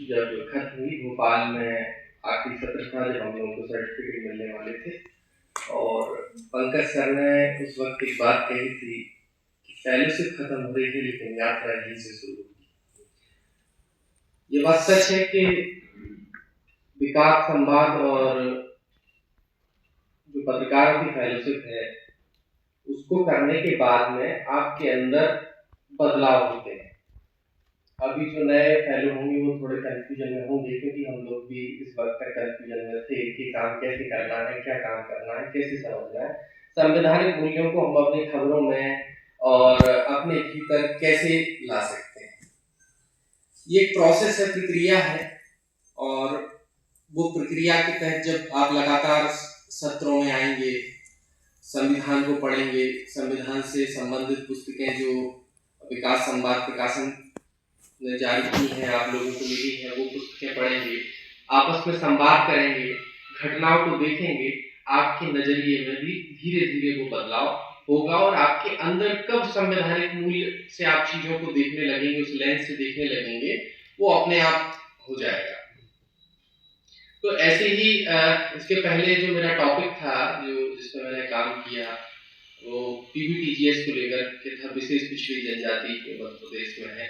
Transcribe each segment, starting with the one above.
जब खत्म हुई भोपाल में आखिरी सत्र था जब हम लोगों को सर्टिफिकेट मिलने वाले थे और पंकज सर ने उस वक्त एक बात कही थी कि फेलोशिप खत्म हो रही थी लेकिन यात्रा यहीं से शुरू हुई। ये बात सच है कि विकास संवाद और जो पत्रकारों की फेलोशिप है उसको करने के बाद में आपके अंदर बदलाव होते हैं। अभी जो नए फेलो होंगे वो थोड़े कंफ्यूजन में होंगे क्योंकि हम लोग भी इस वक्त तक कंफ्यूजन में थे कि काम कैसे करना है, क्या काम करना है, कैसे समझना है, संवैधानिक मूल्यों को हम अपनी खबरों में और अपने भीतर कैसे ला सकते हैं। ये एक प्रोसेस है, प्रक्रिया है और वो प्रक्रिया के तहत जब आप लगातार सत्रों में आएंगे, संविधान को पढ़ेंगे, संविधान से संबंधित पुस्तकें जो विकास संवाद प्रकाशन ने जारी की है, आप लोगों को मिली है, वो पुस्तकें पढ़ेंगे, आपस में संवाद करेंगे, घटनाओं को देखेंगे, आपके नजरिए में भी धीरे धीरे वो बदलाव होगा और आपके अंदर कब संवैधानिक मूल्य से आप चीजों को देखने लगेंगे, उस लेंस से देखने लगेंगे, वो अपने आप हो जाएगा। तो ऐसे ही इसके पहले जो मेरा टॉपिक था जो जिसमें मैंने काम किया वो पीबीटीजीएस को लेकर के था, विशेष पिछड़ी जनजाति के मध्य प्रदेश में है।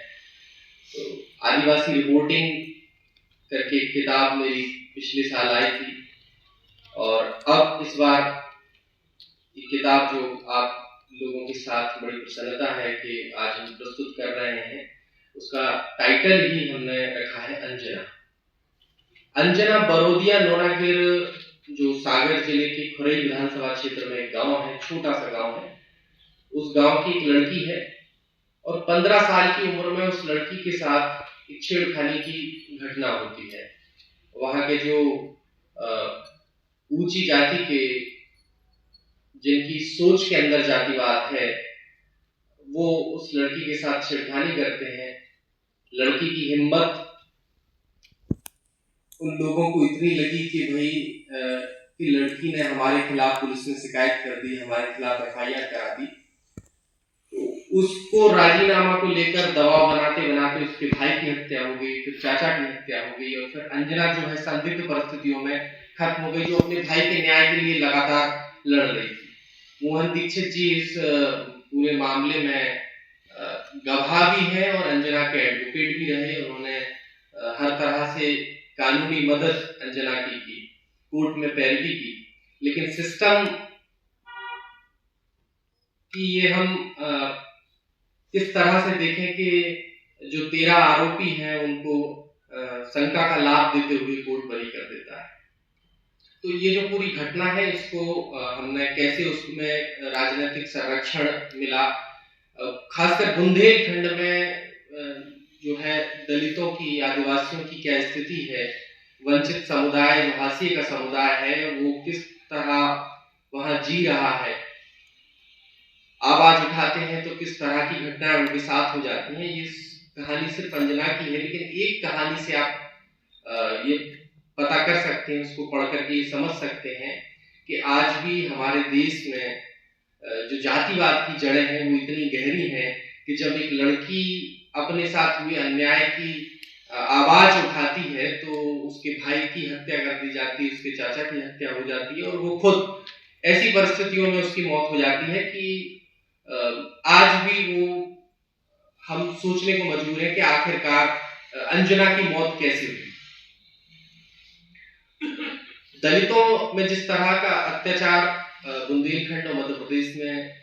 तो आदिवासी रिपोर्टिंग करके एक किताब मेरी पिछले साल आई थी और अब इस बार ये किताब जो आप लोगों के साथ बड़ी प्रसन्नता है कि आज हम प्रस्तुत कर रहे हैं, उसका टाइटल ही हमने रखा है अंजना। अंजना बरोदिया नोनागिर जो सागर जिले के खुरई विधानसभा क्षेत्र में एक गांव है, छोटा सा गांव है। उस गांव की एक लड़की है और 15 साल की उम्र में उस लड़की के साथ एक छेड़खानी की घटना होती है। वहां के जो ऊंची जाति के जिनकी सोच के अंदर जातिवाद है वो उस लड़की के साथ छेड़खानी करते हैं। लड़की की हिम्मत उन लोगों को इतनी लगी कि भाई कि लड़की ने हमारे खिलाफ पुलिस में शिकायत कर दी, हमारे खिलाफ एफआईआर करा दी। तो उसको राजीनामा को लेकर दबाव बनाते बनाते उसके भाई की हत्या हो गई, फिर चाचा की हत्या हो गई और फिर अंजना जो है संदिग्ध परिस्थितियों में खत्म हो गई, जो अपने भाई के न्याय के लिए लगातार लड़ रही थी। मोहन दीक्षित जी इस पूरे मामले में गवाह भी है और अंजना के एडवोकेट भी रहे। उन्होंने हर तरह से कानूनी मदद अंजना की कोर्ट में पैरवी की, लेकिन सिस्टम की ये हम किस तरह से देखें कि जो 13 आरोपी हैं उनको शंका का लाभ देते हुए कोर्ट बरी कर देता है। तो ये जो पूरी घटना है इसको हमने कैसे उसमें राजनीतिक संरक्षण मिला, खासकर बुंदेलखंड में जो है दलितों की, आदिवासियों की क्या स्थिति है, वंचित समुदाय जो हाशिए का समुदाय है वो किस तरह वहां जी रहा है, आवाज उठाते हैं तो किस तरह की घटनाएं उनके साथ हो जाती हैं। ये कहानी सिर्फ अंजना की है, लेकिन एक कहानी से आप ये पता कर सकते हैं, उसको पढ़ करके ये समझ सकते हैं कि आज भी हमारे देश में जो जातिवाद की जड़ें हैं वो इतनी गहरी हैं कि जब एक लड़की अपने साथ हुए अन्याय की आवाज उठाती है तो उसके भाई की हत्या कर दी जाती है, उसके चाचा की हत्या हो जाती है और वो खुद ऐसी परिस्थितियों में उसकी मौत हो जाती है कि आज भी वो हम सोचने को मजबूर है कि आखिरकार अंजना की मौत कैसे हुई। दलितों में जिस तरह का अत्याचार बुंदेलखंड और मध्य प्रदेश में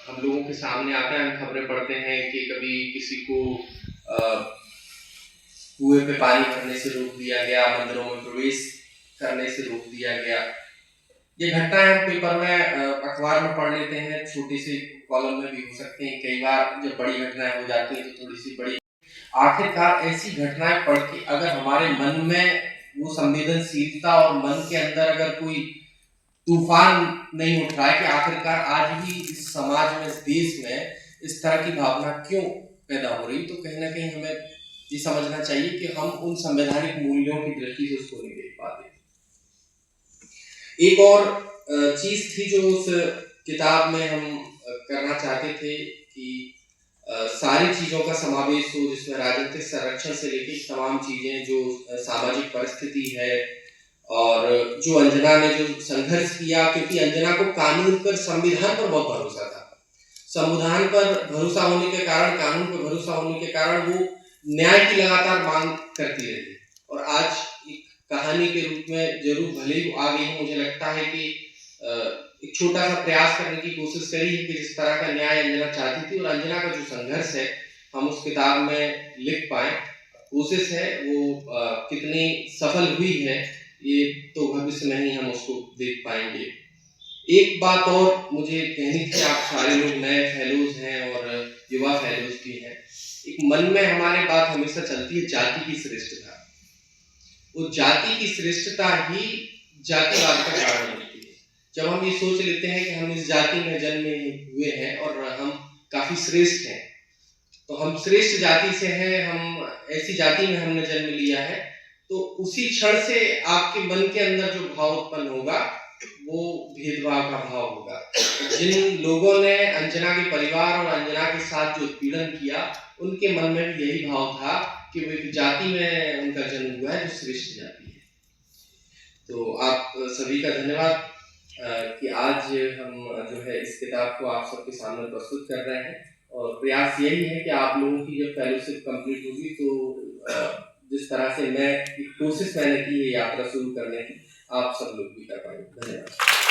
हम लोगों के सामने आता है, हम खबरें पढ़ते हैं कि कभी किसी को कुएं पे पानी भरने से रोक दिया गया, मंदिरों में प्रवेश करने से रोक दिया गया। ये घटनाएं हम पेपर में अखबार में पढ़ लेते हैं, छोटी सी कॉलम में भी हो सकते हैं, कई बार जब बड़ी घटनाएं हो जाती हैं तो थोड़ी सी बड़ी। आखिरकार ऐसी घटनाएं पढ़ के अगर हमारे मन में वो संवेदनशीलता और मन के अंदर अगर कोई तूफान नहीं उठ रहा है कि आखिरकार आज भी इस समाज में, इस देश में इस तरह की भावना क्यों पैदा हो रही, तो कहीं ना कहीं हमें ये समझना चाहिए कि हम उन संवैधानिक मूल्यों की दृष्टि से उसको नहीं देख पाते। एक और चीज थी जो उस किताब में हम करना चाहते थे कि सारी चीज़ों का समावेश हो, जिसमें राजनीतिक संरक्षण से लेके तमाम चीज़ें, जो सामाजिक परिस्थिति है, और जो अंजना ने जो संघर्ष किया, क्योंकि अंजना को कानून पर, संविधान पर बहुत भरोसा था। संविधान पर भरोसा होने के कारण, कानून पर भरोसा होने के कारण वो न्याय की लगातार मांग करती रही, और आज एक कहानी के रूप में जरूर भले ही वो आ गई है, मुझे लगता है कि एक छोटा सा प्रयास करने की कोशिश करी है कि जिस तरह का न्याय अंजना चाहती थी, और अंजना का जो संघर्ष है हम उस किताब में लिख पाए। कोशिश है वो कितनी सफल हुई है ये तो भविष्य में ही हम उसको देख पाएंगे। एक बात और मुझे कहनी थी, आप सारे लोग नए फेलोज हैं और युवा फेलोज भी हैं। एक मन में हमारे बात हमेशा चलती है जाति की श्रेष्ठता। वो जाति की श्रेष्ठता ही जातिवाद का कारण बनती है। जब हम ये सोच लेते हैं कि हम इस जाति में जन्मे हुए हैं और हम काफी श्रेष्ठ हैं, तो हम श्रेष्ठ जाति से हैं, हम ऐसी जाति में हमने जन्म लिया है, तो उसी क्षण से आपके मन के अंदर जो भाव उत्पन्न होगा वो भेदभाव का भाव होगा। जिन लोगों ने अंजना के परिवार और अंजना के साथ जो उत्पीड़न किया, उनके मन में भी यही भाव था कि वो एक जाति में उनका जन्म हुआ है जो श्रेष्ठ जाति है। तो आप सभी का धन्यवाद कि आज हम जो है इस किताब को आप सबके सामने प्रस्तुत कर रहे हैं, और प्रयास यही है कि आप लोगों की जब फेलोशिप कंप्लीट होगी तो जिस तरह से मैं कोशिश मैंने की है यात्रा शुरू करने की, आप सब लोग भी कर पाएंगे। धन्यवाद।